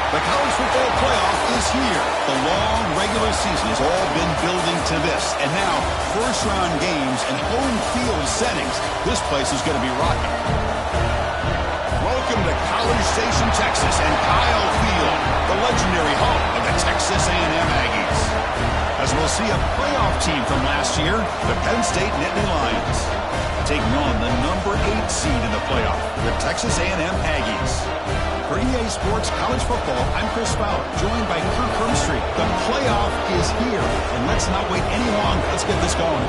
The college football playoff is here. The long regular season has all been building to this. And now, first-round games and home field settings. This place is going to be rocking. Welcome to College Station, Texas, and Kyle Field, the legendary home of the Texas A&M Aggies. As we'll see a playoff team from last year, the Penn State Nittany Lions, taking on the number 8 seed in the playoff, the Texas A&M Aggies. For EA Sports College Football, I'm Chris Fowler, joined by Kirk Hermstreet. The playoff is here, and let's not wait any longer. Let's get this going.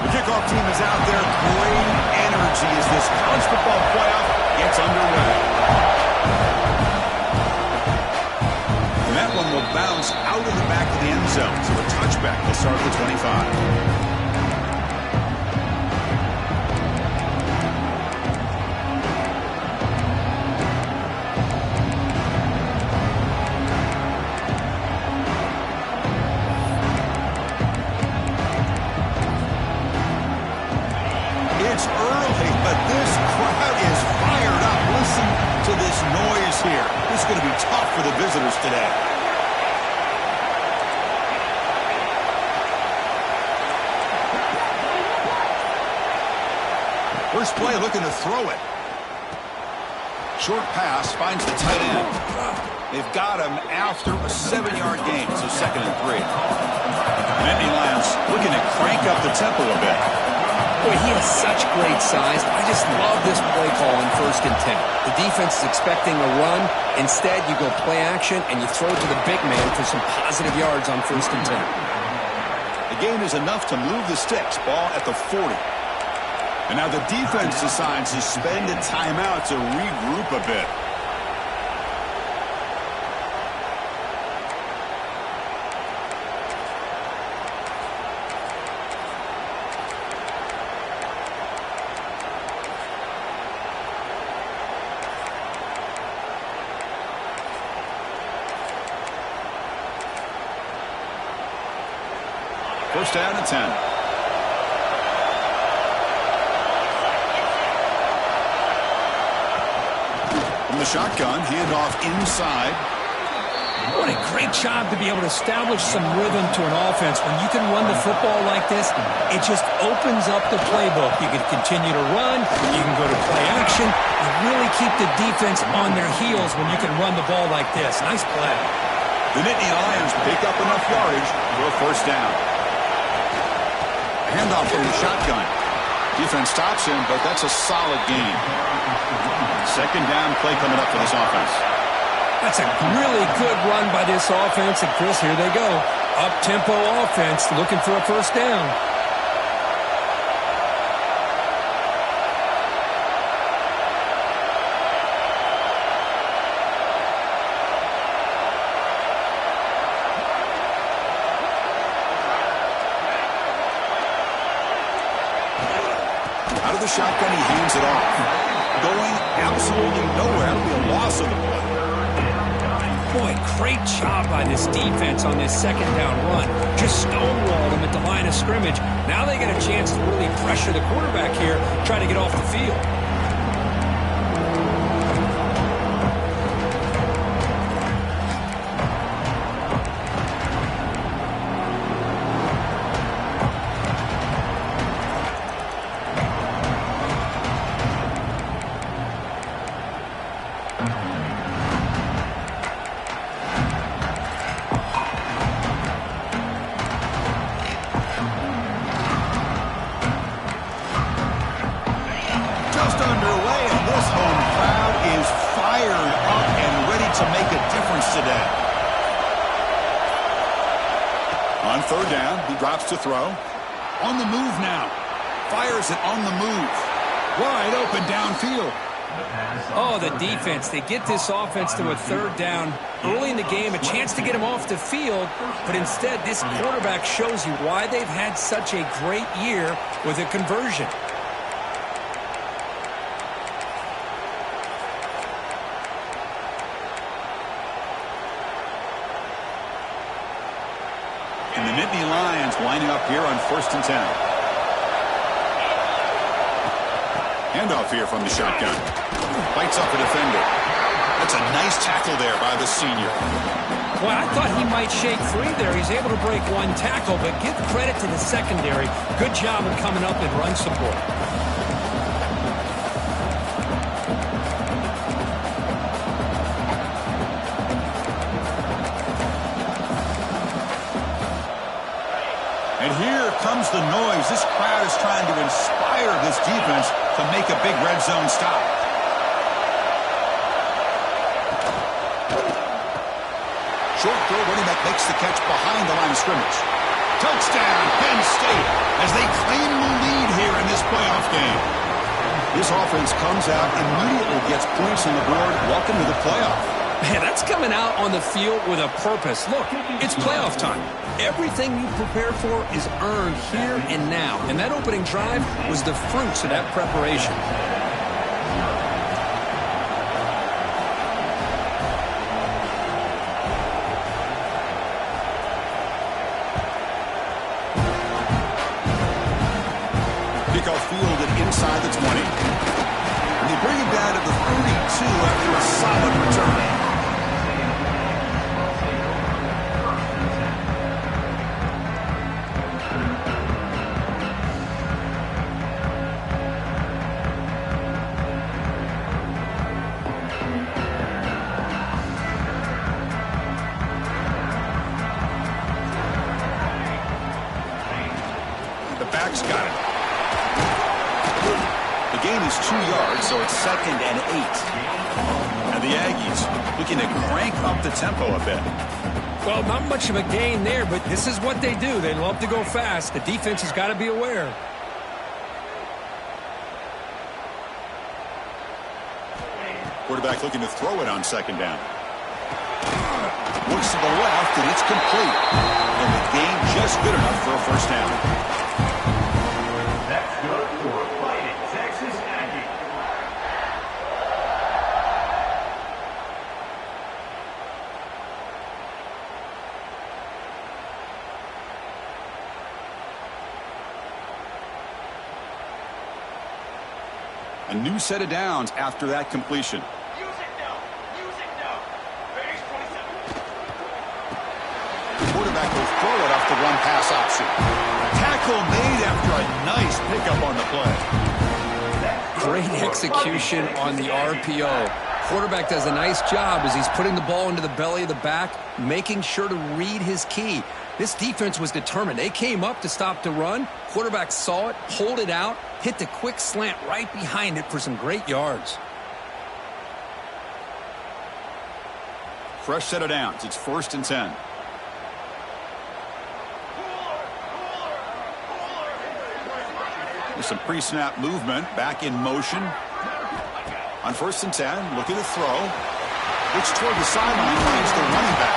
The kickoff team is out there. Great energy as this college football playoff gets underway. That one will bounce out of the back of the end zone. So a touchback will start at the 25. It's early, but this crowd is fired up. Listen to this noise here. This is going to be tough for the visitors today. First play, looking to throw it. Short pass finds the tight end. They've got him after a 7-yard gain, so 2nd and 3. Nittany Lions looking to crank up the tempo a bit. Boy, he has such great size. I just love this play call on 1st and 10. The defense is expecting a run. Instead, you go play action, and you throw to the big man for some positive yards on 1st and 10. The gain is enough to move the sticks. Ball at the 40. And now the defense decides to spend a timeout to regroup a bit. First down and 10. From the shotgun, handoff inside. What a great job to be able to establish some rhythm to an offense. When you can run the football like this, it just opens up the playbook. You can continue to run. You can go to play action. You really keep the defense on their heels when you can run the ball like this. Nice play. The Nittany Lions pick up enough yardage for a first down. Handoff from the shotgun. Defense stops him, but that's a solid gain. 2nd down play coming up for this offense. That's a really good run by this offense. And, Chris, here they go. Up-tempo offense looking for a first down. Out of the shotgun, he hands it off. Going absolutely nowhere. That'll be a loss of the play. Boy, great job by this defense on this 2nd down run. Just stonewalled him at the line of scrimmage. Now they get a chance to really pressure the quarterback here, try to get off the field. Just underway, and this home crowd is fired up and ready to make a difference today. On 3rd down, he drops to throw. On the move now. Fires it on the move. Wide open downfield. Oh, the defense. They get this offense to a 3rd down early in the game, a chance to get him off the field, but instead this quarterback shows you why they've had such a great year with a conversion. And the Nittany Lions lining up here on 1st and 10. Handoff here from the shotgun. Bites up a defender. That's a nice tackle there by the senior. Well, I thought he might shake free there. He's able to break one tackle, but give credit to the secondary. Good job of coming up and run support. And here comes the noise. This crowd is trying to inspire this defense to make a big red zone stop. Short throw, running back makes the catch behind the line of scrimmage. Touchdown, Penn State, as they claim the lead here in this playoff game. This offense comes out, immediately gets points on the board. Welcome to the playoff. Man, that's coming out on the field with a purpose. Look, it's playoff time. Everything you prepare for is earned here and now. And that opening drive was the fruits of that preparation. Kickoff fielded inside the 20. And they bring it down to the 32 after a solid return. The back's got it. The gain is 2 yards, so it's 2nd and 8. And the Aggies looking to crank up the tempo a bit. Well, not much of a gain there, but this is what they do. They love to go fast. The defense has got to be aware. Quarterback looking to throw it on 2nd down. Looks to the left, and it's complete. And the gain just good enough for a 1st down. That's good for Fighting Texas Aggies. A new set of downs after that completion. Music now. Music now. Phase 27. Quarterback will throw it off the run pass option. Tackle made after a nice pickup on the play. Great execution on the RPO. Quarterback does a nice job as he's putting the ball into the belly of the back, making sure to read his key. This defense was determined. They came up to stop the run. Quarterback saw it, pulled it out, hit the quick slant right behind it for some great yards. Fresh set of downs. It's 1st and 10. With some pre-snap movement, back in motion. On 1st and 10, look at the throw. Looks toward the sideline, finds the running back.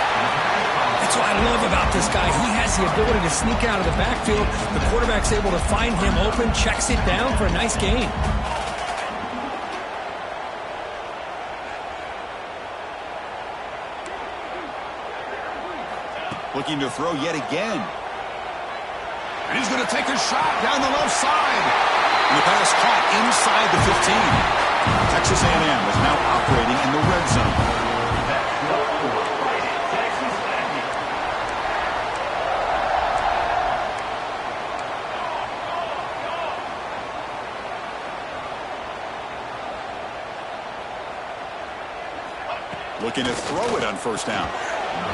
That's what I love about this guy. He has the ability to sneak out of the backfield. The quarterback's able to find him open, checks it down for a nice gain. Looking to throw yet again. And he's going to take a shot down the left side. And the pass caught inside the 15. Texas A&M is now operating in the red zone. Looking to throw it on 1st down.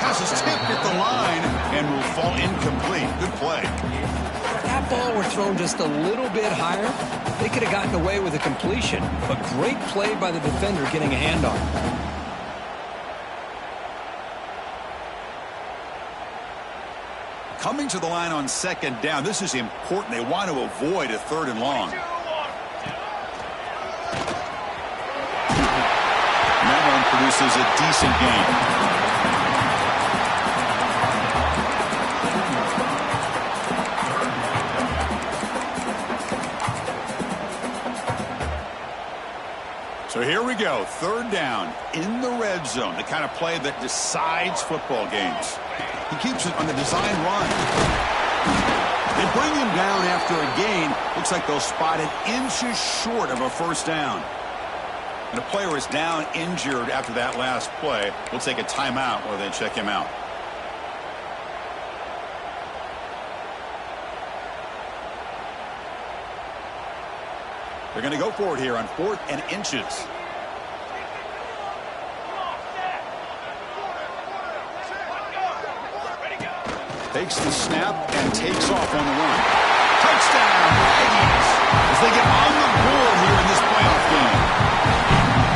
Pass is tipped at the line and will fall incomplete. Good play. If that ball were thrown just a little bit higher, they could have gotten away with a completion. But great play by the defender getting a hand on it. Coming to the line on 2nd down. This is important. They want to avoid a 3rd and long. And that one produces a decent gain. So here we go, 3rd down in the red zone, the kind of play that decides football games. He keeps it on the design run. They bring him down after a gain. Looks like they'll spot it inches short of a first down. And a player is down injured after that last play. We'll take a timeout while they check him out. They're going to go for it here on 4th and inches. Takes the snap and takes off on the run. Touchdown, Aggies, as they get on the board here in this playoff game.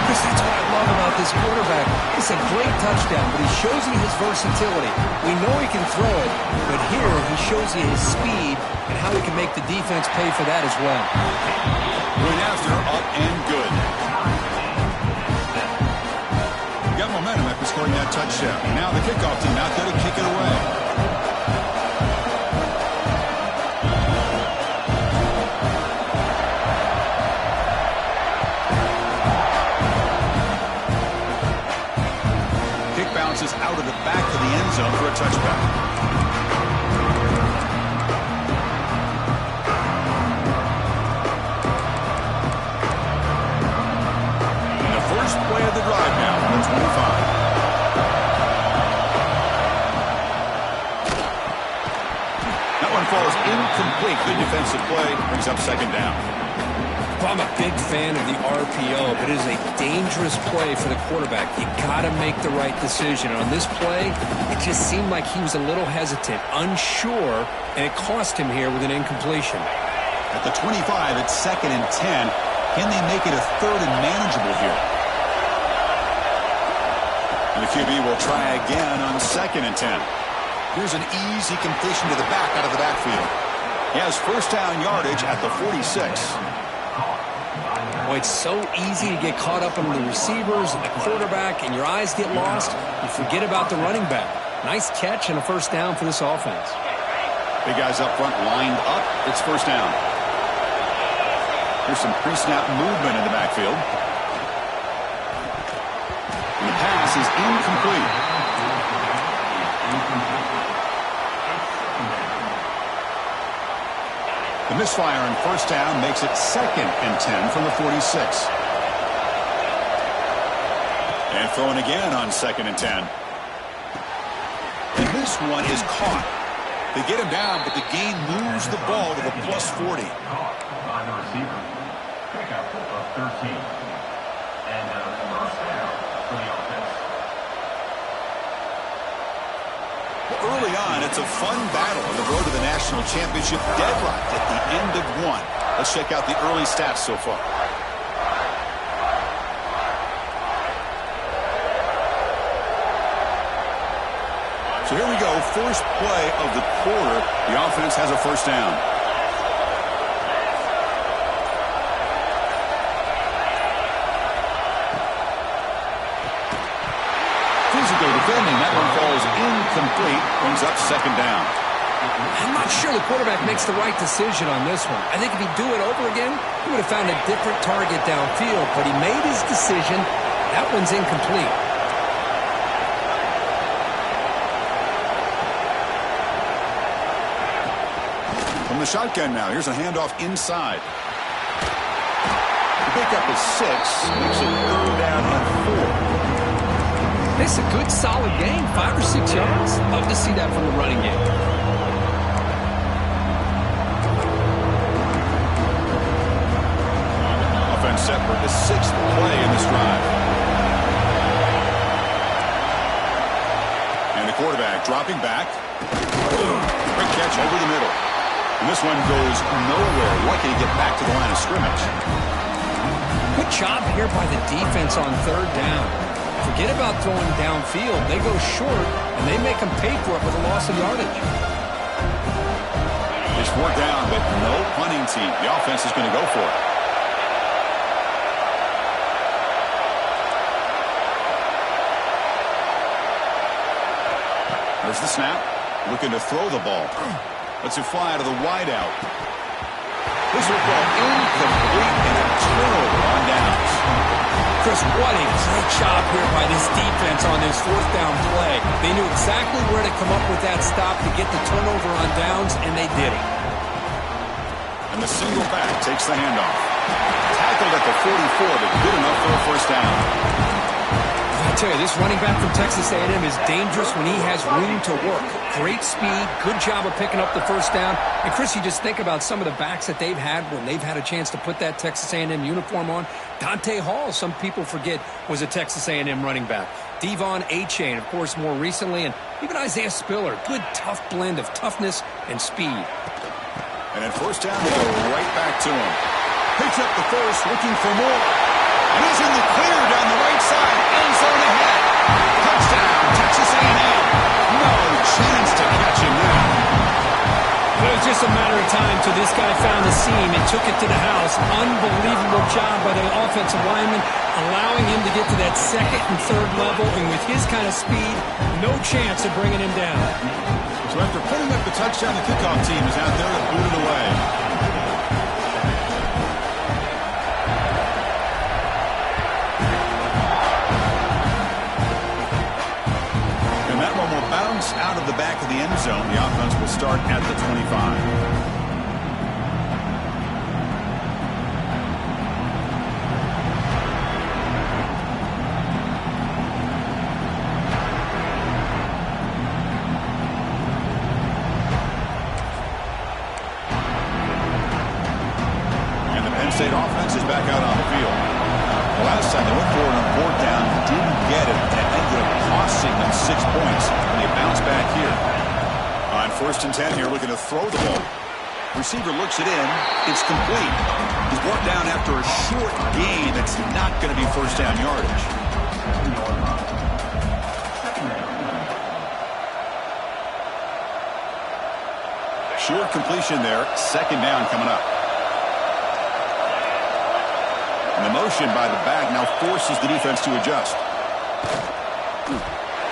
Chris, that's what I love about this quarterback. It's a great touchdown, but he shows you his versatility. We know he can throw it, but here he shows you his speed and how he can make the defense pay for that as well. Went after, up and good. Got momentum after scoring that touchdown. Now the kickoff team out there to kick it away. Bounces out of the back of the end zone for a touchback. And the first play of the drive now on the 25. That one falls incomplete. The defensive play brings up second down. Well, I'm a big fan of the RPO, but it is a dangerous play for the quarterback. You got to make the right decision. And on this play, it just seemed like he was a little hesitant, unsure, and it cost him here with an incompletion. At the 25, it's 2nd and 10. Can they make it a 3rd and manageable here? And the QB will try again on 2nd and 10. Here's an easy completion to the back out of the backfield. He has first down yardage at the 46. Boy, it's so easy to get caught up in the receivers and the quarterback, and your eyes get lost. You forget about the running back. Nice catch and a first down for this offense. Big guys up front lined up. It's first down. Here's some pre-snap movement in the backfield. And the pass is incomplete. The misfire on first down makes it 2nd and 10 from the 46. And throwing again on 2nd and 10. And this one is caught. They get him down, but the gain moves the ball to the plus 40. By the receiver. Pickup of 13. And first down for the offense. Early on, it's a fun battle on the road to the national championship, deadlocked at the end of one. Let's check out the early stats so far. So here we go, first play of the quarter. The offense has a first down. Physical defending, that one falls incomplete, brings up second down. I'm not sure the quarterback makes the right decision on this one. I think if he'd do it over again, he would have found a different target downfield, but he made his decision. That one's incomplete. From the shotgun now, here's a handoff inside. The pickup is 6, makes it 3rd down and 4. It's a good, solid game, 5 or 6 yards. Love to see that from the running game. Offense set for the 6th play in this drive. And the quarterback dropping back. Quick catch over the middle. And this one goes nowhere. Lucky to get back to the line of scrimmage. Good job here by the defense on 3rd down. Forget about throwing downfield. They go short, and they make them pay for it with a loss of yardage. It's 4th down, but no punting team. The offense is going to go for it. There's the snap. Looking to throw the ball. Lets it fly to the wideout. This will fall incomplete and a turnover on downs. Chris, what a great job here by this defense on this fourth down play. They knew exactly where to come up with that stop to get the turnover on downs, and they did it. And the single back takes the handoff. Tackled at the 44, but good enough for a first down. I tell you, this running back from Texas A&M is dangerous when he has room to work. Great speed, good job of picking up the first down. And, Chris, you just think about some of the backs that they've had when they've had a chance to put that Texas A&M uniform on. Dante Hall, some people forget, was a Texas A&M running back. Devon Achane, of course, more recently. And even Isaiah Spiller, good, tough blend of toughness and speed. And at first down, they go right back to him. Picks up the first, looking for more. And he's in the clear down the right side. End zone ahead. Touchdown, Texas A&M. No chance to catch him now. It was just a matter of time till this guy found the seam and took it to the house. Unbelievable job by the offensive lineman, allowing him to get to that second and third level. And with his kind of speed, no chance of bringing him down. So after putting up the touchdown, the kickoff team is out there to boot it away. Out of the back of the end zone. The offense will start at the 25. And the Penn State offense is back out on the field. Last time they went for it on fourth down, didn't get it, and it ended up costing them 6 points. And they bounce back here. On 1st and 10 here, looking to throw the ball. Receiver looks it in. It's complete. He's brought down after a short gain. That's not going to be first down yardage. Short completion there. 2nd down coming up. And the motion by the back now forces the defense to adjust.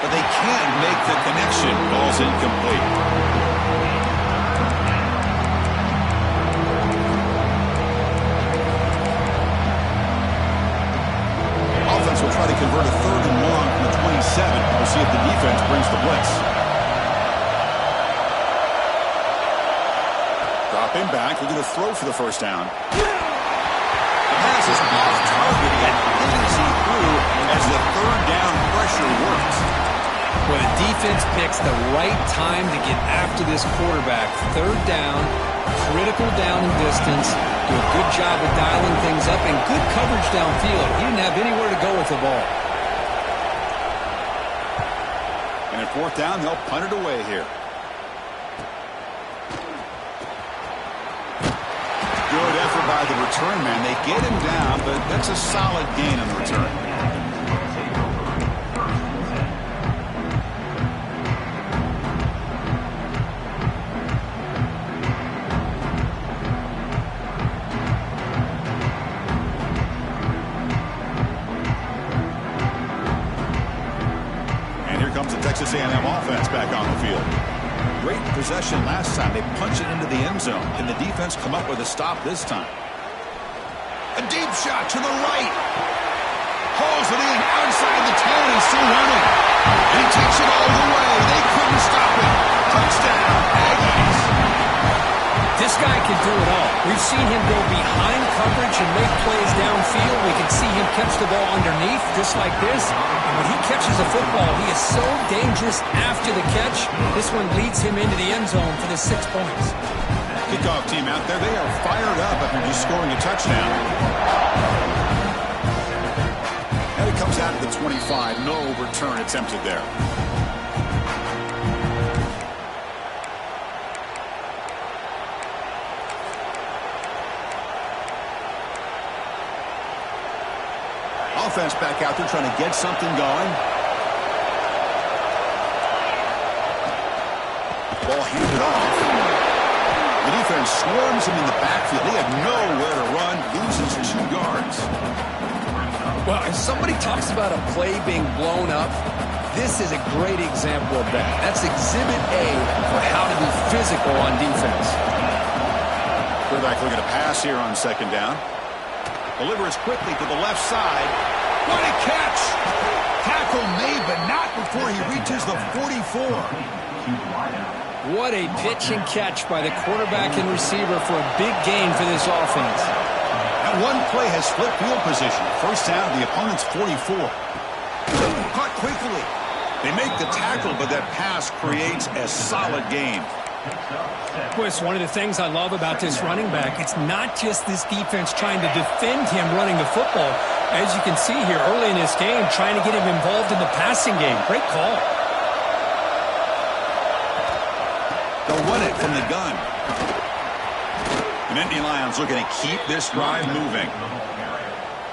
But they can't make the connection. Ball's incomplete. Offense will try to convert a 3rd and long from the 27. We'll see if the defense brings the blitz. Dropping back, looking to throw for the first down. Pass is off target and easy through as the 3rd down pressure works. Well, the defense picks the right time to get after this quarterback. 3rd down, critical down and distance. Do a good job of dialing things up and good coverage downfield. He didn't have anywhere to go with the ball. And at 4th down, they'll punt it away here. Good effort by the return man. They get him down, but that's a solid gain on the return. And here comes the Texas A&M offense back on the field. Great possession last time. They punch it into the end zone. Can the defense come up with a stop this time? A deep shot to the right. Hauls it in outside the 10 and still running. And he takes it all the way. They couldn't stop it. Touchdown, Aggies. This guy can do it all. We've seen him go behind coverage and make plays downfield. We can see him catch the ball underneath just like this. And when he catches a football, he is so dangerous after the catch. This one leads him into the end zone for the 6 points. Kickoff team out there, they are fired up after just scoring a touchdown. And it comes out at the 25. No return attempted there. Offense back out there trying to get something going. Ball handed off. The defense swarms him in the backfield. He had nowhere to run, loses 2 yards. Well, if somebody talks about a play being blown up, this is a great example of that. That's exhibit A for how to be physical on defense. Quarterback looking to pass here on 2nd down. Delivers quickly to the left side. What a catch! Tackle made, but not before he reaches the 44. What a pitch and catch by the quarterback and receiver for a big gain for this offense. That one play has flipped field position. First down, the opponent's 44. Caught quickly. They make the tackle, but that pass creates a solid gain. Chris, one of the things I love about this running back, it's not just this defense trying to defend him running the football. As you can see here early in this game, trying to get him involved in the passing game. Great call. They'll run it from the gun. The Nittany Lions looking to keep this drive moving.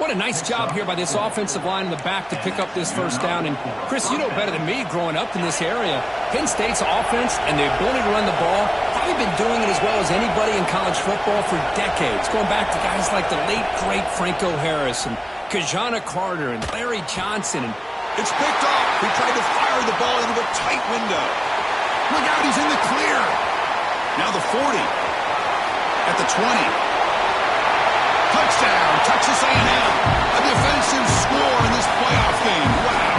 What a nice job here by this offensive line in the back to pick up this first down. And, Chris, you know better than me growing up in this area, Penn State's offense and the ability to run the ball, probably been doing it as well as anybody in college football for decades, going back to guys like the late, great Franco Harris and Kajana Carter and Larry Johnson. And it's picked off. He tried to fire the ball into a tight window. Look out, he's in the clear. Now the 40. At the 20. Touchdown, Texas A&M. A defensive score in this playoff game. Wow.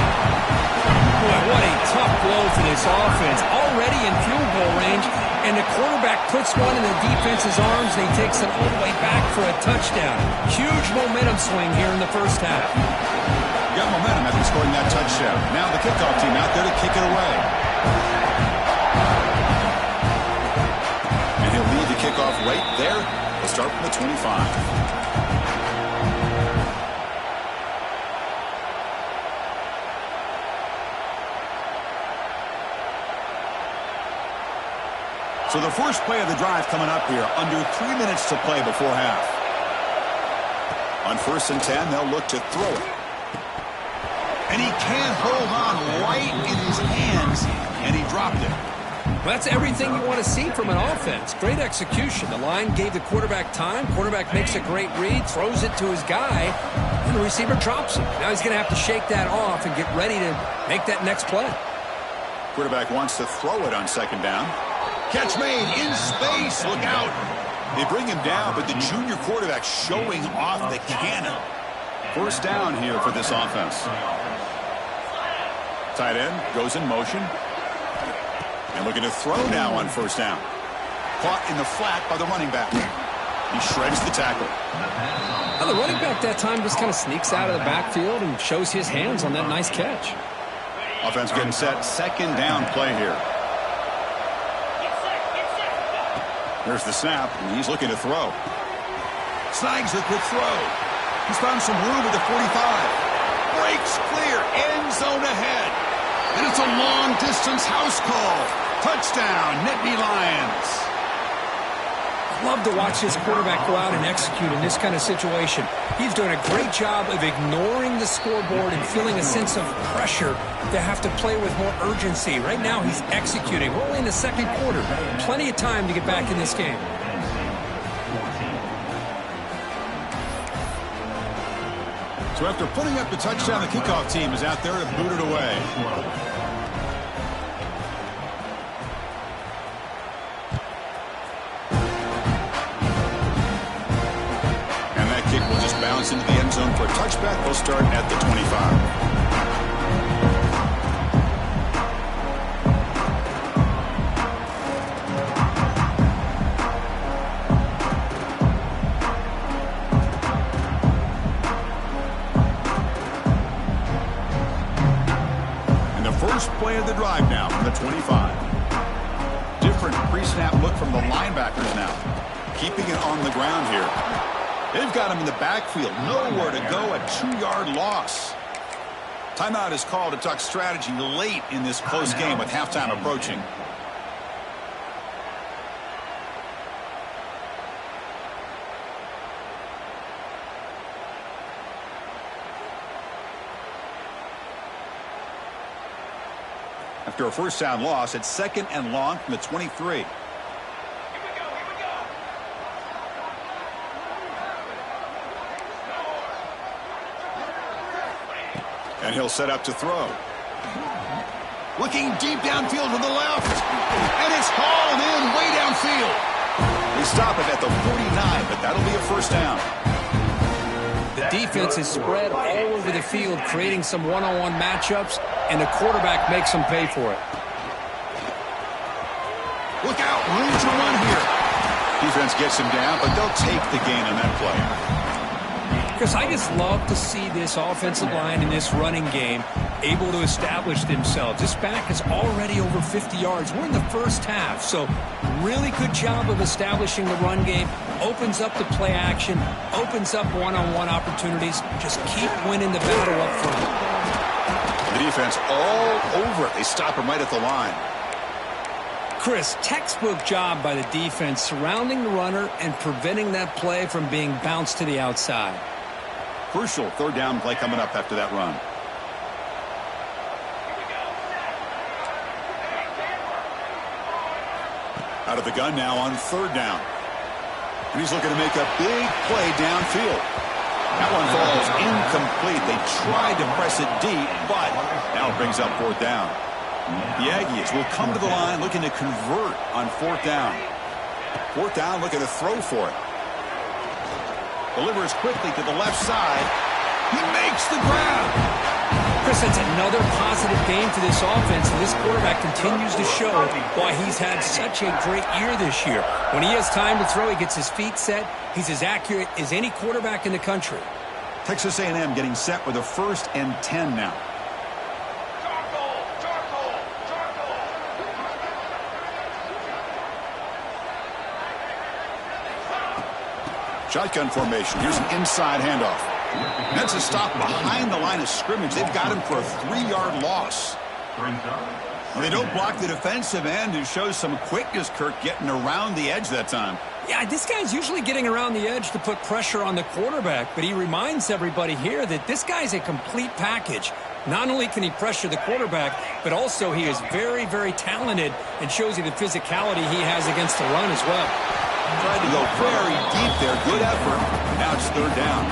Boy, what a tough blow for this offense. Already in field goal range, and the quarterback puts one in the defense's arms, and he takes it all the way back for a touchdown. Huge momentum swing here in the first half. Got momentum after scoring that touchdown. Now the kickoff team out there to kick it away. And he'll lead the kickoff right there. They'll start from the 25. So the first play of the drive coming up here, under 3 minutes to play before half. On 1st and 10, they'll look to throw it. And he can't hold on right in his hands, and he dropped it. Well, that's everything you want to see from an offense. Great execution. The line gave the quarterback time. Quarterback makes a great read, throws it to his guy, and the receiver drops it. Now he's going to have to shake that off and get ready to make that next play. Quarterback wants to throw it on 2nd down. Catch made in space. Look out. They bring him down, but the junior quarterback showing off the cannon. First down here for this offense. Tight end goes in motion. And looking to throw now on 1st down. Caught in the flat by the running back. He shreds the tackle. Now the running back that time just kind of sneaks out of the backfield and shows his hands on that nice catch. Offense getting set. 2nd down play here. There's the snap, and he's looking to throw. Snags the quick throw. He's found some room at the 45. Breaks clear. End zone ahead. And it's a long-distance house call. Touchdown, Nittany Lions. I love to watch this quarterback go out and execute in this kind of situation. He's doing a great job of ignoring the scoreboard and feeling a sense of pressure to have to play with more urgency. Right now, he's executing. We're only in the 2nd quarter. Plenty of time to get back in this game. So after putting up the touchdown, the kickoff team is out there to boot it away. And that kick will just bounce into the end zone for a touchback. They'll start at the 25. First play of the drive now from the 25. Different pre-snap look from the linebackers now. Keeping it on the ground here. They've got him in the backfield. Nowhere to go. A 2-yard loss. Timeout is called to talk strategy late in this close game with halftime approaching. After a first down loss, it's 2nd and long from the 23. And he'll set up to throw. Looking deep downfield to the left. And it's hauled in way downfield. They stop it at the 49, but that'll be a first down. defense is spread all over the field, creating some one-on-one matchups, and the quarterback makes them pay for it. Look out, room to run here. Defense gets him down, but they'll take the gain on that play. Because I just love to see this offensive line in this running game able to establish themselves. This back is already over 50 yards. We're in the first half, so really good job of establishing the run game. Opens up the play action, opens up one-on-one opportunities. Just keep winning the battle up front. The defense all over it. They stop him right at the line. Chris, textbook job by the defense surrounding the runner and preventing that play from being bounced to the outside. Crucial third down play coming up after that run. Out of the gun now on third down. And he's looking to make a big play downfield. That one falls incomplete. They tried to press it deep, but now it brings up fourth down. The Aggies will come to the line looking to convert on fourth down. Fourth down, looking to throw for it. Delivers quickly to the left side. He makes the grab. Chris, that's another positive game for this offense, and this quarterback continues to show why he's had such a great year this year. When he has time to throw, he gets his feet set. He's as accurate as any quarterback in the country. Texas A&M getting set with a 1st and 10 now. Shotgun formation. Here's an inside handoff. That's a stop behind the line of scrimmage. They've got him for a 3-yard loss. Well, they don't block the defensive end, who shows some quickness, Kirk, getting around the edge that time. Yeah, this guy's usually getting around the edge to put pressure on the quarterback, but he reminds everybody here that this guy's a complete package. Not only can he pressure the quarterback, but also he is very, very talented and shows you the physicality he has against the run as well. Tried to go very deep there. Good effort. Now it's third down.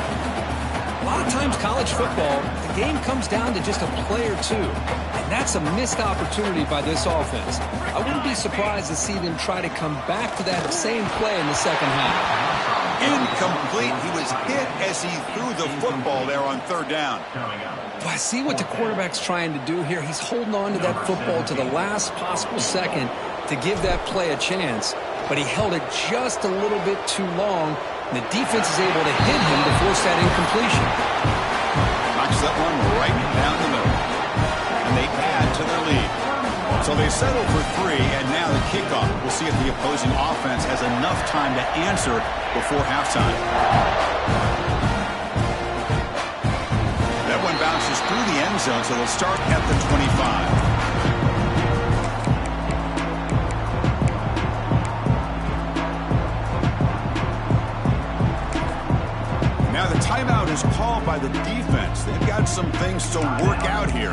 A lot of times college football, the game comes down to just a play or two. And that's a missed opportunity by this offense. I wouldn't be surprised to see them try to come back to that same play in the second half. Incomplete. He was hit as he threw the football there on third down. Well, I see what the quarterback's trying to do here. He's holding on to that football to the last possible second to give that play a chance. But he held it just a little bit too long. And the defense is able to hit him to force that incompletion. Knocks that one right down the middle. And they add to their lead. So they settle for 3, and now the kickoff. We'll see if the opposing offense has enough time to answer before halftime. That one bounces through the end zone, so they'll start at the 25. Timeout is called by the defense. They've got some things to work out here.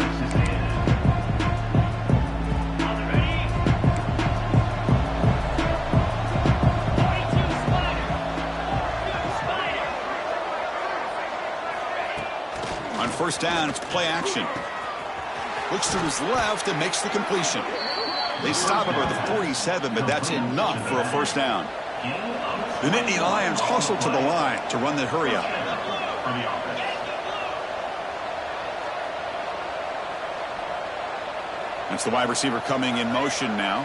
On first down, it's play action. Looks to his left and makes the completion. They stop him at the 47, but that's enough for a first down. The Nittany Lions hustle to the line to run the hurry-up. That's the wide receiver coming in motion now.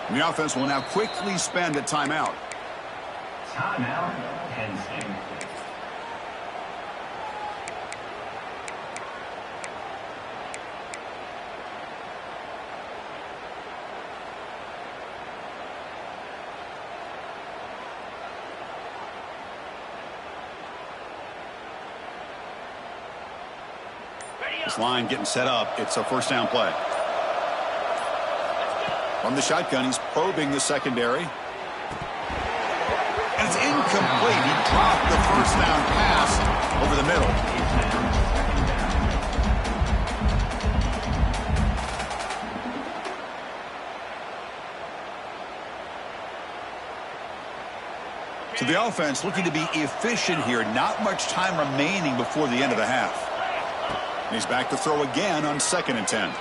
And the offense will now quickly spend a timeout. Timeout, Penn State. This line getting set up. It's a first down play. From the shotgun, he's probing the secondary. And it's incomplete. He dropped the first down pass over the middle. So the offense looking to be efficient here. Not much time remaining before the end of the half. He's back to throw again on 2nd and 10.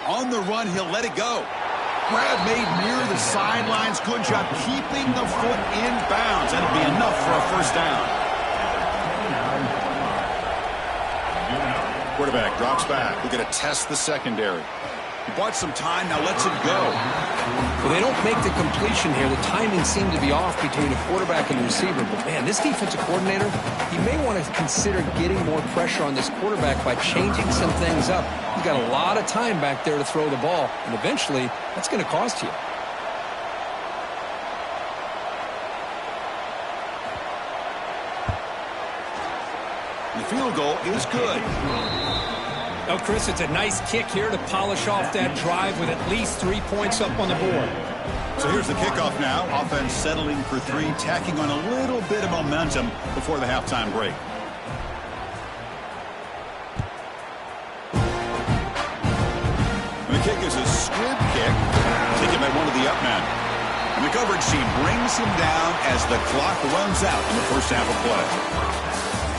On the run, he'll let it go. grab made near the sidelines. Good job keeping the foot in bounds. That'll be enough for a first down. Quarterback drops back. We're going to test the secondary. He bought some time, now lets it go. Well, they don't make the completion here. The timing seemed to be off between the quarterback and the receiver. But, man, this defensive coordinator, he may want to consider getting more pressure on this quarterback by changing some things up. He's got a lot of time back there to throw the ball, and eventually that's going to cost you. The field goal is good. Oh, Chris, it's a nice kick here to polish off that drive with at least 3 points up on the board. So here's the kickoff now. Offense settling for 3, tacking on a little bit of momentum before the halftime break. And the kick is a squib kick, taken by one of the up men. And the coverage team brings him down as the clock runs out in the first half of play.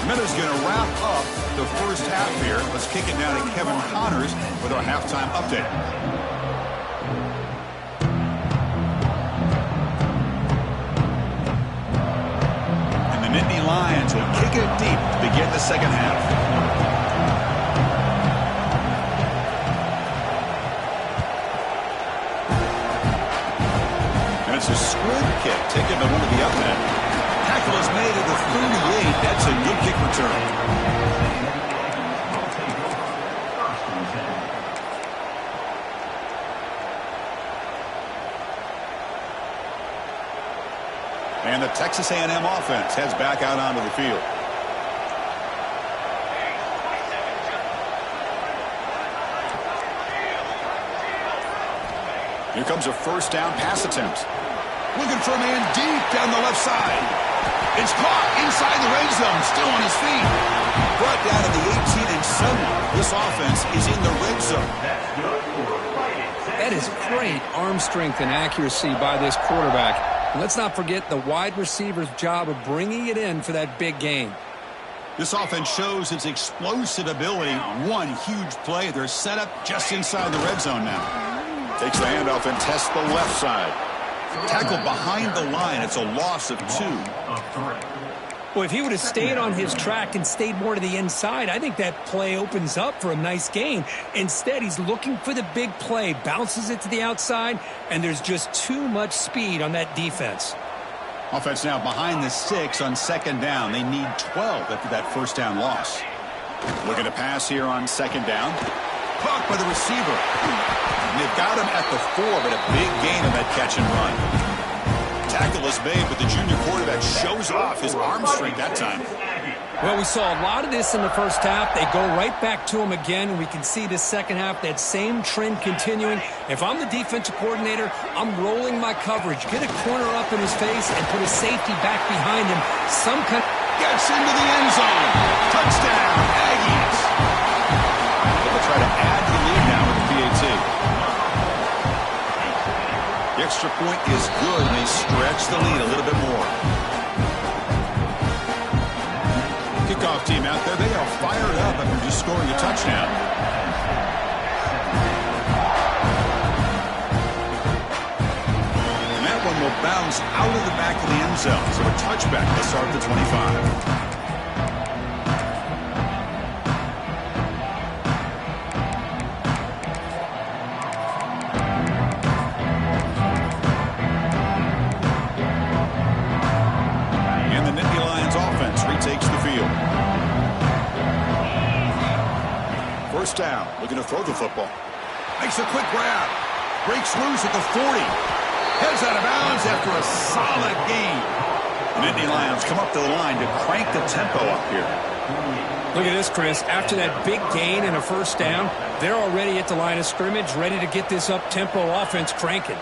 Minutes going to wrap up the first half here. Let's kick it down to Kevin Connors with our halftime update. And the Nittany Lions will kick it deep to begin the second half. And it's a squib kick taken by one of the up men. Tackle is made at the 38. That's a good kick return. And the Texas A&M offense heads back out onto the field. Here comes a first down pass attempt. Looking for a man deep down the left side. It's caught inside the red zone, still on his feet. Brought down to the 18, and suddenly this offense is in the red zone. That is great arm strength and accuracy by this quarterback. And let's not forget the wide receiver's job of bringing it in for that big gain. This offense shows its explosive ability. One huge play. They're set up just inside the red zone now. Takes the handoff and tests the left side. Tackled behind the line. It's a loss of 2. Well, if he would have stayed on his track and stayed more to the inside, I think that play opens up for a nice gain. Instead, he's looking for the big play, bounces it to the outside, and there's just too much speed on that defense. Offense now behind the 6 on second down. They need 12 after that first down loss. Looking to pass here on second down. Caught by the receiver. And they've got him at the 4, but a big gain on that catch and run. Tackle is made, but the junior quarterback shows off his arm strength that time. Well, we saw a lot of this in the first half. They go right back to him again, and we can see this second half, that same trend continuing. If I'm the defensive coordinator, I'm rolling my coverage. Get a corner up in his face and put a safety back behind him. Gets into the end zone. Touchdown, Aggies. They'll try to add to the lead now with the PAT. The extra point is good, and they stretch the lead a little bit more. Kickoff team out there, they are fired up after just scoring a touchdown. And that one will bounce out of the back of the end zone, so a touchback to start the 25. First down, looking to throw the football. Makes a quick grab. Breaks loose at the 40. Heads out of bounds after a solid gain. The Nittany Lions come up to the line to crank the tempo up here. Look at this, Chris. After that big gain and a first down, they're already at the line of scrimmage, ready to get this up-tempo offense cranking.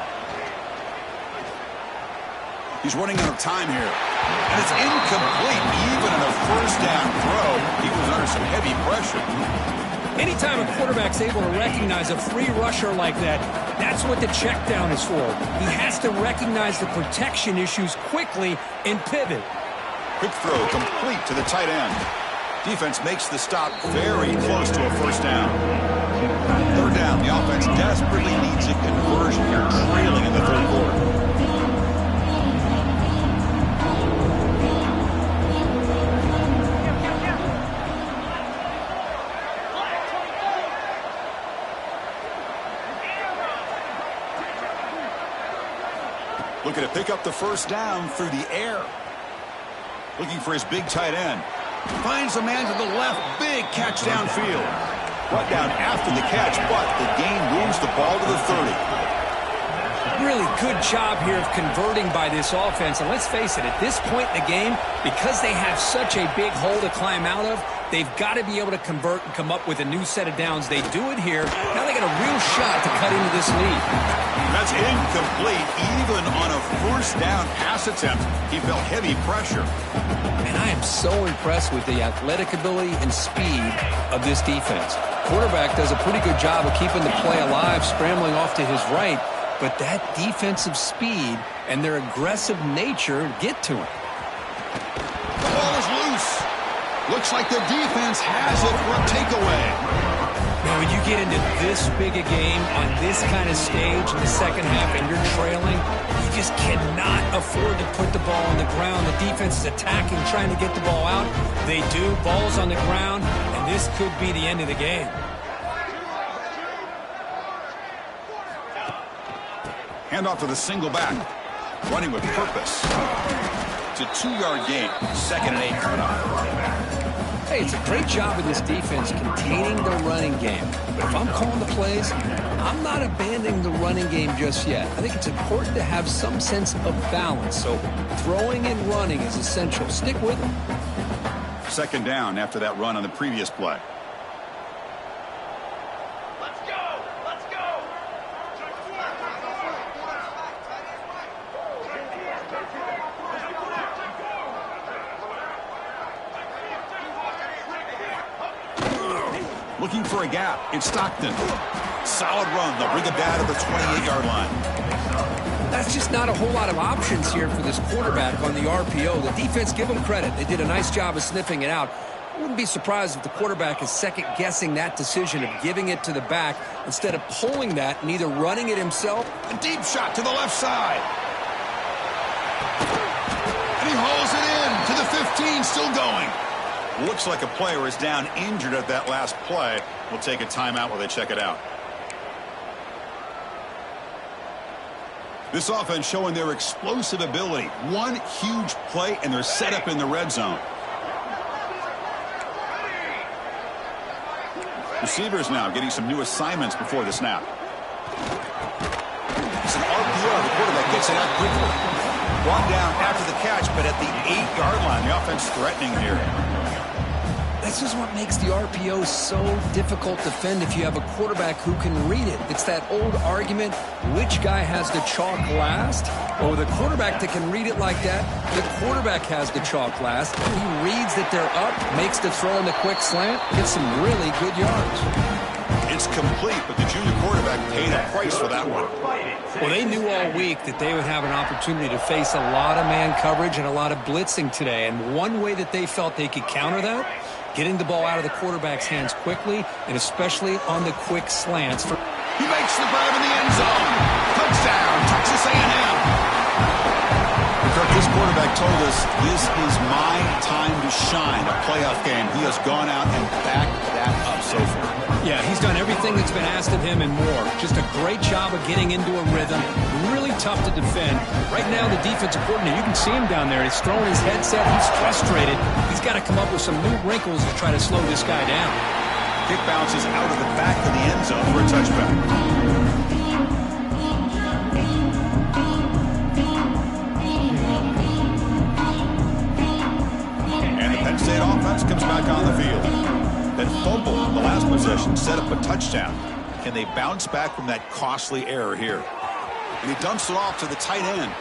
He's running out of time here. And it's incomplete. Even in a first down throw, he was under some heavy pressure. Anytime a quarterback's able to recognize a free rusher like that, that's what the check down is for. He has to recognize the protection issues quickly and pivot. Quick throw complete to the tight end. Defense makes the stop very close to a first down. Third down, the offense offense desperately needs a conversion here, trailing in the third quarter. Looking to pick up the first down through the air. Looking for his big tight end. Finds a man to the left. Big catch downfield. Brought down after the catch, but the gain moves the ball to the 30. Really good job here of converting by this offense. And let's face it, at this point in the game, because they have such a big hole to climb out of, they've got to be able to convert and come up with a new set of downs. They do it here. Now they got a real shot to cut into this lead. That's incomplete. Even on a first down pass attempt, he felt heavy pressure. And I am so impressed with the athletic ability and speed of this defense. Quarterback does a pretty good job of keeping the play alive, scrambling off to his right. But that defensive speed and their aggressive nature get to him. The ball is loose. Looks like the defense has it for a takeaway. Now, when you get into this big a game on this kind of stage in the second half and you're trailing, you just cannot afford to put the ball on the ground. The defense is attacking, trying to get the ball out. They do. Ball's on the ground, and this could be the end of the game. Handoff to the single back. Running with purpose. It's a 2-yard gain. 2nd and 8 coming up. Hey, it's a great job of this defense containing the running game. But if I'm calling the plays, I'm not abandoning the running game just yet. I think it's important to have some sense of balance. So throwing and running is essential. Stick with them. 2nd down after that run on the previous play. Looking for a gap. It's Stockton. Solid run. They'll bring it down to the 28-yard line. That's just not a whole lot of options here for this quarterback on the RPO. The defense, give them credit. They did a nice job of sniffing it out. I wouldn't be surprised if the quarterback is second-guessing that decision of giving it to the back instead of pulling that and either running it himself. A deep shot to the left side. And he hauls it in to the 15, still going. Looks like a player is down injured at that last play. We'll take a timeout while they check it out. This offense showing their explosive ability. One huge play, and they're set up in the red zone. Receivers now getting some new assignments before the snap. It's an RPO. The quarterback gets it out quickly. Brought down after the catch, but at the 8-yard line, the offense threatening here. This is what makes the RPO so difficult to defend if you have a quarterback who can read it. It's that old argument, which guy has the chalk last? Or the quarterback that can read it like that, the quarterback has the chalk last. He reads that they're up, makes the throw in the quick slant, gets some really good yards. It's complete, but the junior quarterback paid a price for that one. Well, they knew all week that they would have an opportunity to face a lot of man coverage and a lot of blitzing today. And one way that they felt they could counter that, getting the ball out of the quarterback's hands quickly, and especially on the quick slants. He makes the grab in the end zone. Touchdown, Texas A&M. This quarterback told us this is my time to shine, a playoff game. He has gone out and backed that up so far. Yeah, he's done everything that's been asked of him and more. Just a great job of getting into a rhythm. Really tough to defend. Right now, the defensive coordinator, you can see him down there. He's throwing his headset. He's frustrated. He's got to come up with some new wrinkles to try to slow this guy down. Kick bounces out of the back of the end zone for a touchback. Penn State offense comes back on the field. That fumble in the last possession set up a touchdown. Can they bounce back from that costly error here? And he dumps it off to the tight end.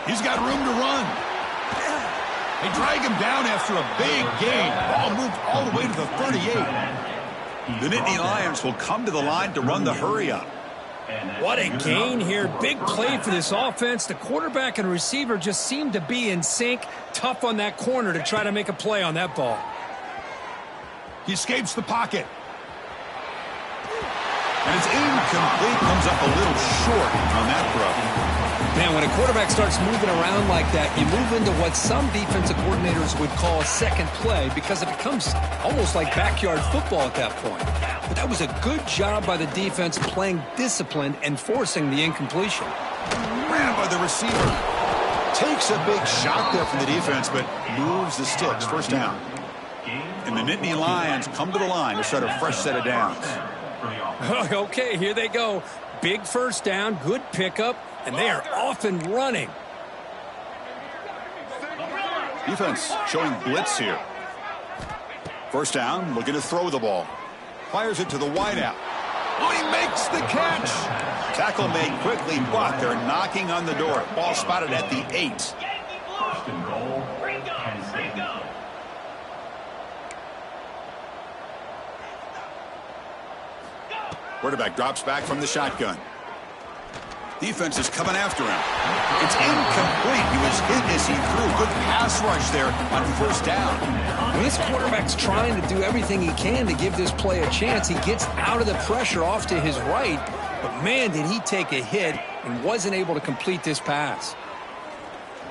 He's got room to run. They drag him down after a big gain. Ball moved all the way to the 38. The Nittany Lions will come to the line to run the hurry up. What a gain here. Big play for this offense. The quarterback and receiver just seem to be in sync. Tough on that corner to try to make a play on that ball. He escapes the pocket. And it's incomplete. Comes up a little short on that throw. Man, when a quarterback starts moving around like that, you move into what some defensive coordinators would call a second play because it becomes almost like backyard football at that point. But that was a good job by the defense playing disciplined and forcing the incompletion. Ran by the receiver. Takes a big shot there from the defense, but moves the sticks. First down. And the Nittany Lions come to the line to start a fresh set of downs. Okay, here they go. Big first down, good pickup, and they are off and running. Defense showing blitz here. First down, looking to throw the ball. Fires it to the wideout. Oh, he makes the catch. Tackle made quickly, but they're knocking on the door. Ball spotted at the 8. First and goal, Penn State. Quarterback drops back from the shotgun. Defense is coming after him. It's incomplete. He was hit as he threw. Good pass rush there on first down. When this quarterback's trying to do everything he can to give this play a chance, he gets out of the pressure off to his right. But, man, did he take a hit and wasn't able to complete this pass.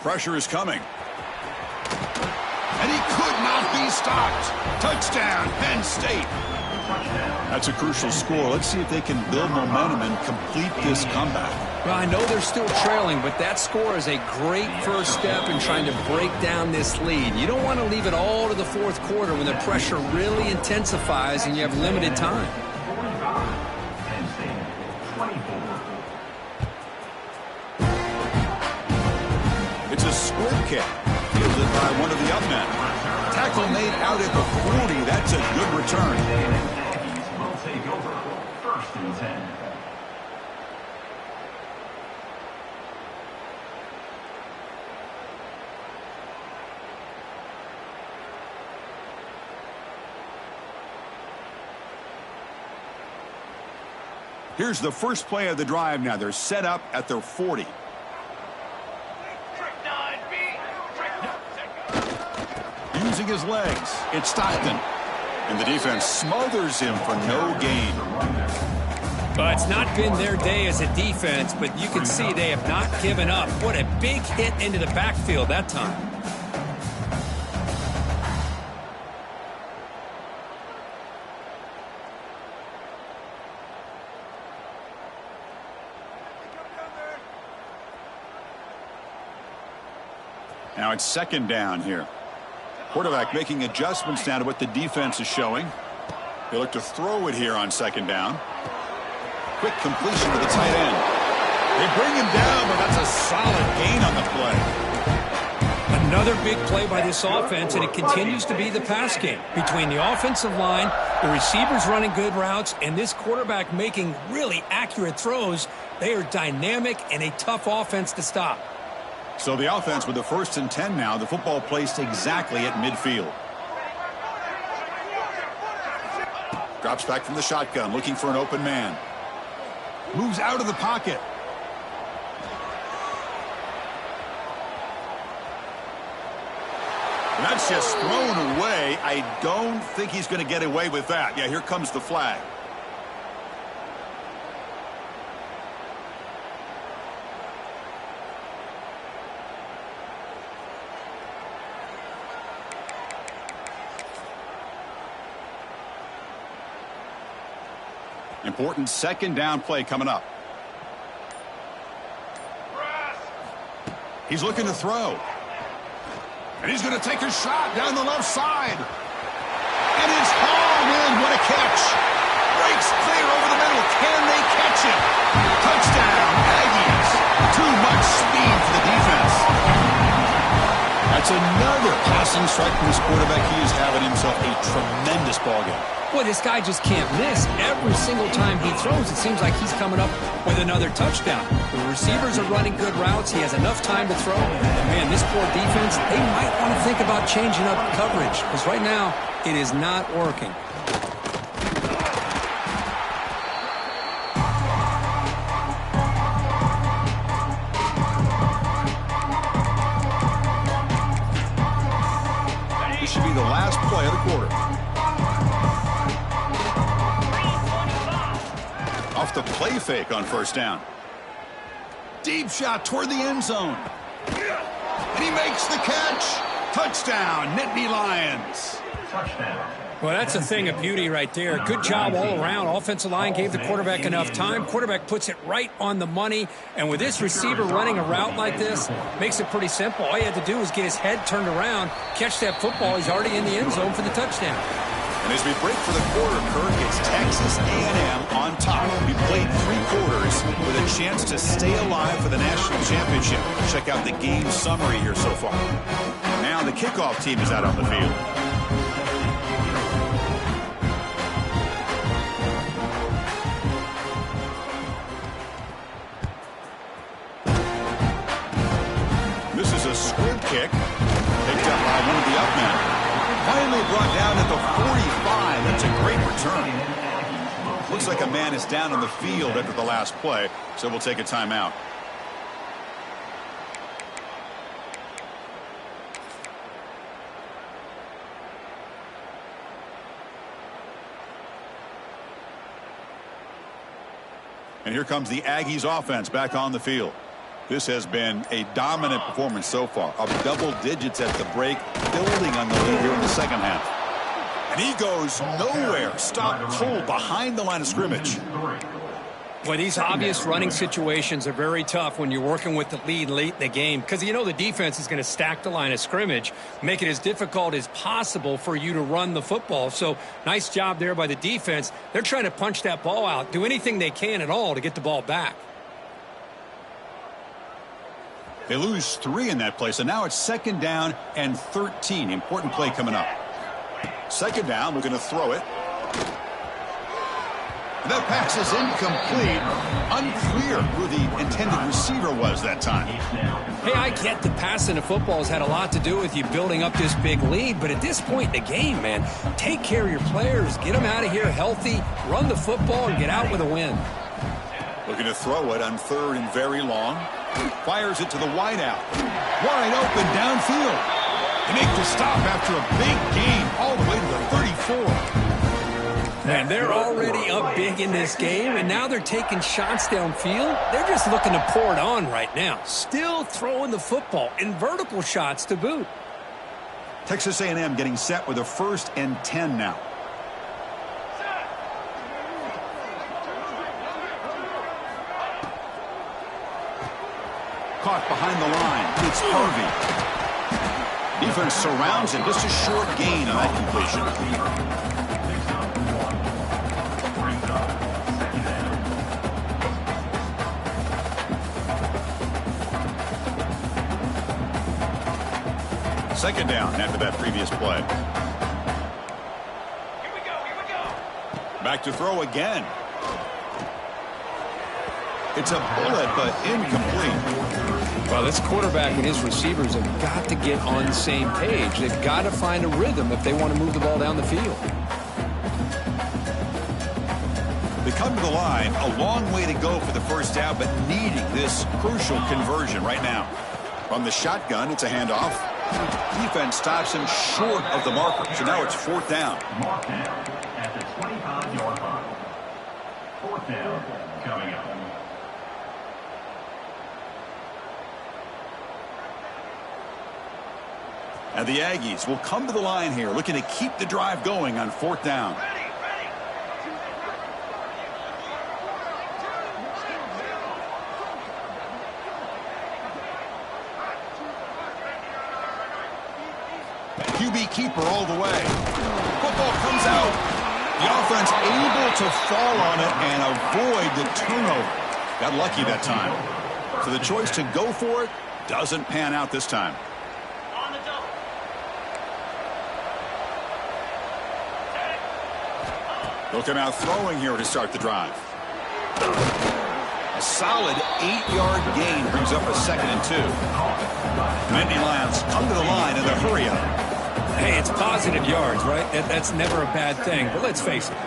Pressure is coming. And he could not be stopped. Touchdown, Penn State. That's a crucial score. Let's see if they can build momentum and complete this comeback. Well, I know they're still trailing, but that score is a great first step in trying to break down this lead. You don't want to leave it all to the fourth quarter when the pressure really intensifies and you have limited time. It's a squib kick, fielded by one of the up men. Tackle made out at the 40. That's a good return. Aggies will take over. First and 10. Here's the first play of the drive now. They're set up at their 40. Using his legs, it's Stockton. And the defense smothers him for no gain. Well, it's not been their day as a defense, but you can see they have not given up. What a big hit into the backfield that time. Now it's second down here. Quarterback making adjustments now to what the defense is showing. They look to throw it here on second down. Quick completion to the tight end. They bring him down, but that's a solid gain on the play. Another big play by this offense, and it continues to be the pass game. Between the offensive line, the receivers running good routes, and this quarterback making really accurate throws, they are dynamic and a tough offense to stop. So the offense with the 1st and 10 now. The football placed exactly at midfield. Drops back from the shotgun, looking for an open man. Moves out of the pocket. And that's just thrown away. I don't think he's going to get away with that. Yeah, here comes the flag. Important second down play coming up. He's looking to throw. And he's going to take a shot down the left side. And it's hauled in. What a catch. Breaks clear over the middle. Can they catch him? Touchdown, Aggies. Too much speed for the defense. That's another passing strike from this quarterback. He is having himself a tremendous ballgame. Boy, this guy just can't miss. Every single time he throws, it seems like he's coming up with another touchdown. The receivers are running good routes. He has enough time to throw. And, man, this poor defense, they might want to think about changing up coverage because right now it is not working. This should be the last play of the quarter. Off the play fake on first down. Deep shot toward the end zone. And he makes the catch. Touchdown, Nittany Lions. Touchdown. Well, that's a thing of beauty right there. Good job all around. Offensive line gave the quarterback enough time. Quarterback puts it right on the money. And with this receiver running a route like this, makes it pretty simple. All you had to do was get his head turned around, catch that football. He's already in the end zone for the touchdown. And as we break for the quarter, Kirk, it's Texas A&M on top. We played 3 quarters with a chance to stay alive for the national championship. Check out the game summary here so far. Now the kickoff team is out on the field. This is a squib kick, picked up by one of the up men. Finally brought down at the 45. That's a great return. Looks like a man is down on the field after the last play, so we'll take a timeout. And here comes the Aggies offense back on the field. This has been a dominant performance so far. Up double digits at the break, building on the lead here in the second half. And he goes nowhere. Stop cold behind the line of scrimmage. Well, these obvious running situations are very tough when you're working with the lead late in the game because you know the defense is going to stack the line of scrimmage, make it as difficult as possible for you to run the football. So nice job there by the defense. They're trying to punch that ball out, do anything they can at all to get the ball back. They lose 3 in that play, so now it's 2nd down and 13. Important play coming up. 2nd down, we're going to throw it. The pass is incomplete. Unclear who the intended receiver was that time. Hey, I get the passing of football has had a lot to do with you building up this big lead, but at this point in the game, man, take care of your players, get them out of here healthy, run the football, and get out with a win. Looking to throw it on 3rd and very long. Fires it to the wideout. Wide open downfield. They make the stop after a big gain all the way to the 34. Man, they're already up big in this game, and now they're taking shots downfield. They're just looking to pour it on right now. Still throwing the football and vertical shots to boot. Texas A&M getting set with a 1st and 10 now. Caught behind the line. It's Harvey. Defense surrounds him. Just a short gain on that completion. Second down after that previous play. Here we go. Back to throw again. It's a bullet, but incomplete. Well, this quarterback and his receivers have got to get on the same page. They've got to find a rhythm if they want to move the ball down the field. They come to the line, a long way to go for the first down, but needing this crucial conversion right now. From the shotgun, it's a handoff. Defense stops him short of the marker, so now it's 4th down. Mark down at the 25-yard line. 4th down coming up. And the Aggies will come to the line here, looking to keep the drive going on 4th down. QB keeper all the way. Football comes out. The offense able to fall on it and avoid the turnover. Got lucky that time. So the choice to go for it doesn't pan out this time. They'll come out throwing here to start the drive. A solid 8-yard gain brings up a 2nd and 2. Nittany Lions come to the line in the hurry up. Hey, it's positive yards, right? That's never a bad thing. But let's face it,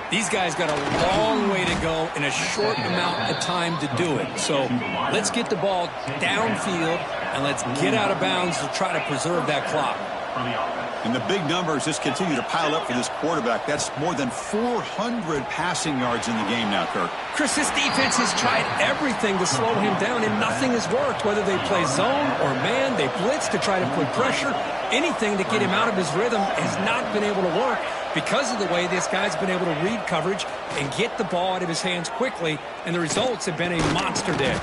these guys got a long way to go in a short amount of time to do it. So let's get the ball downfield and let's get out of bounds to try to preserve that clock. For the offense. And the big numbers just continue to pile up for this quarterback. That's more than 400 passing yards in the game now, Kirk. Chris, this defense has tried everything to slow him down, and nothing has worked. Whether they play zone or man, they blitz to try to put pressure. Anything to get him out of his rhythm has not been able to work because of the way this guy's been able to read coverage and get the ball out of his hands quickly, and the results have been a monster day.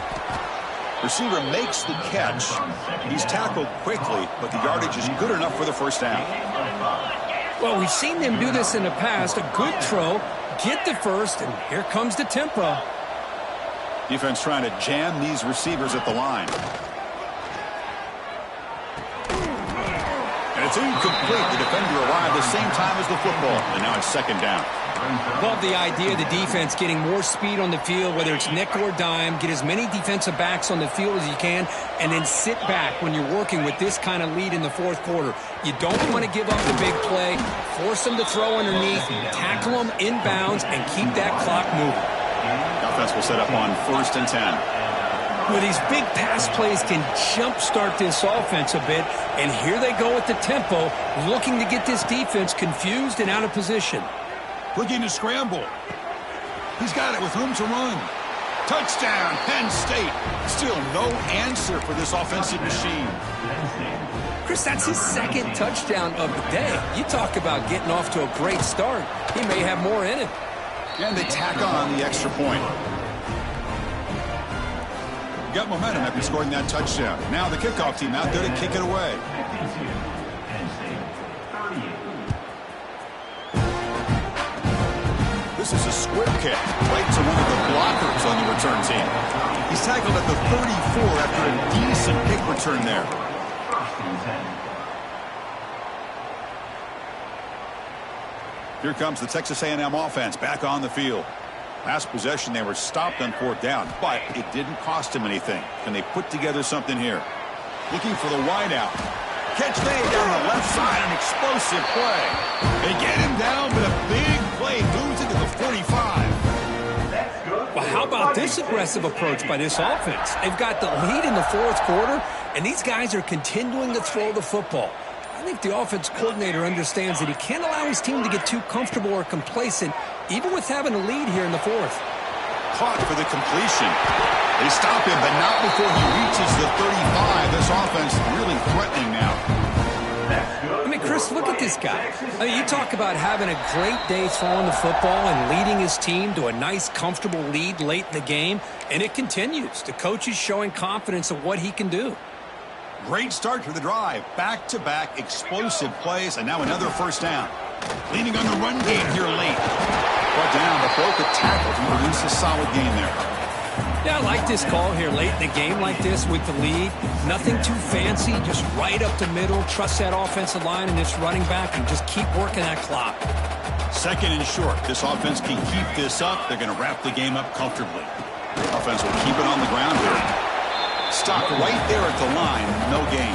Receiver makes the catch. He's tackled quickly, but the yardage is good enough for the first down. Well, we've seen them do this in the past. A good throw, get the first, and here comes the tempo. Defense trying to jam these receivers at the line. And it's incomplete. The defender arrived the same time as the football, and now it's second down. Love the idea of the defense getting more speed on the field, whether it's nickel or dime, get as many defensive backs on the field as you can, and then sit back when you're working with this kind of lead in the fourth quarter. You don't want to give up the big play, force them to throw underneath, tackle them inbounds, and keep that clock moving. The offense will set up on 1st and 10. Well, these big pass plays can jumpstart this offense a bit, and here they go with the tempo, looking to get this defense confused and out of position. Looking to scramble. He's got it with room to run. Touchdown, Penn State. Still no answer for this offensive machine. Chris, that's his second touchdown of the day. You talk about getting off to a great start. He may have more in him. And they tack on the extra point. Got momentum after scoring that touchdown. Now the kickoff team out there to kick it away. This is a square kick right to one of the blockers on the return team. He's tackled at the 34 after a decent kick return there. Here comes the Texas A&M offense back on the field. Last possession, they were stopped on 4th down, but it didn't cost him anything. Can they put together something here? Looking for the wideout. Catch made down the left side, an explosive play. They get him down, but a big play moves into the 45. Well, how about this aggressive approach by this offense? They've got the lead in the 4th quarter, and these guys are continuing to throw the football. I think the offense coordinator understands that he can't allow his team to get too comfortable or complacent, even with having a lead here in the 4th. Caught for the completion. They stop him, but not before he reaches the 35. This offense really threatening now. I mean, Chris, look at this guy. I mean, you talk about having a great day throwing the football and leading his team to a nice, comfortable lead late in the game, and it continues. The coach is showing confidence of what he can do. Great start to the drive. Back-to-back explosive plays, and now another first down. Leaning on the run game here late. Brought down, but broke a tackle to produce a solid gain there. Yeah, I like this call here late in the game like this with the lead. Nothing too fancy, just right up the middle. Trust that offensive line and this running back and just keep working that clock. 2nd and short. This offense can keep this up. They're going to wrap the game up comfortably. Offense will keep it on the ground here. Stopped right there at the line. No gain.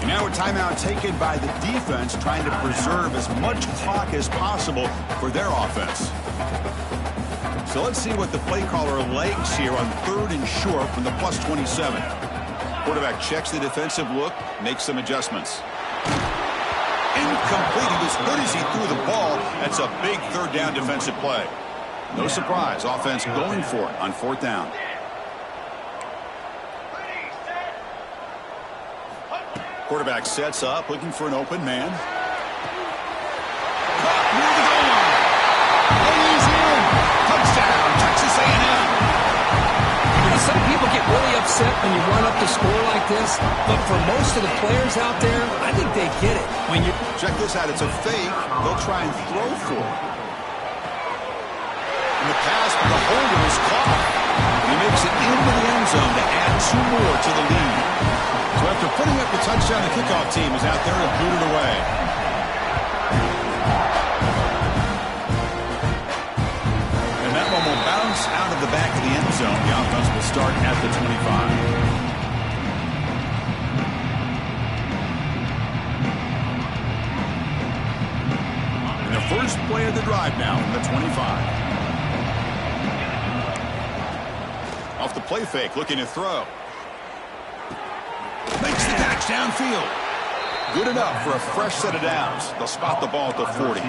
And now a timeout taken by the defense, trying to preserve as much clock as possible for their offense. So let's see what the play caller likes here on 3rd and short from the +27. Quarterback checks the defensive look, makes some adjustments. Incomplete. He was good as he threw the ball. That's a big 3rd down defensive play. No surprise, offense going for it on 4th down. Quarterback sets up, looking for an open man. Caught near the goal line. He's in. Touchdown, Texas A&M. You know, some people get really upset when you run up the score like this, but for most of the players out there, I think they get it. When you check this out, it's a fake. They'll try and throw for it. In the pass, the holder is caught. He makes it into the end zone to add 2 more to the lead. So after putting up the touchdown, the kickoff team is out there to boot it away. And that one will bounce out of the back of the end zone. The offense will start at the 25. And the first play of the drive now from the 25. Off the play fake, looking to throw. Makes the catch downfield. Good enough for a fresh set of downs. They'll spot the ball at the 40.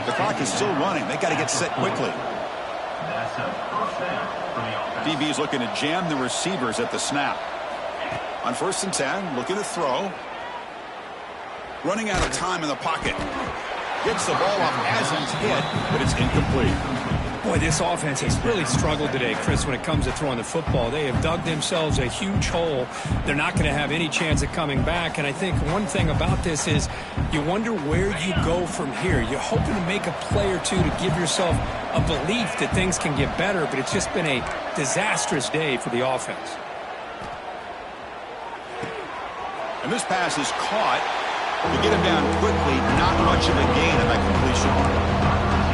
The clock is still running. They got to get set quickly. That's a first down for the offense. DB's looking to jam the receivers at the snap. On 1st and 10, looking to throw. Running out of time in the pocket. Gets the ball off as he's hit, but it's incomplete. Boy, this offense has really struggled today, Chris, when it comes to throwing the football. They have dug themselves a huge hole. They're not going to have any chance of coming back. And I think one thing about this is you wonder where you go from here. You're hoping to make a play or two to give yourself a belief that things can get better, but it's just been a disastrous day for the offense. And this pass is caught. To get him down quickly, not much of a gain on that completion.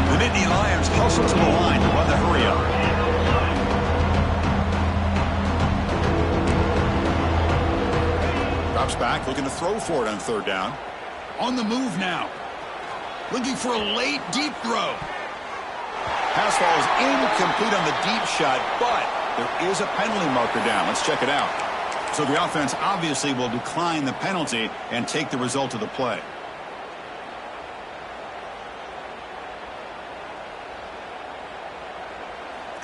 The Nittany Lions hustle to the line to run the hurry up. Drops back, looking to throw for it on 3rd down. On the move now. Looking for a late, deep throw. Pass ball is incomplete on the deep shot, but there is a penalty marker down. Let's check it out. So the offense obviously will decline the penalty and take the result of the play.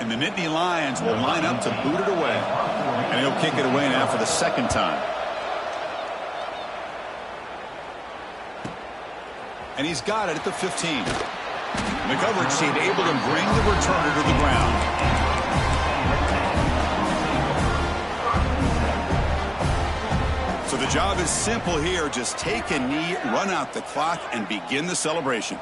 And the Nittany Lions will line up to boot it away. And he'll kick it away now for the 2nd time. And he's got it at the 15. The coverage team able to bring the returner to the ground. So the job is simple here. Just take a knee, run out the clock, and begin the celebration.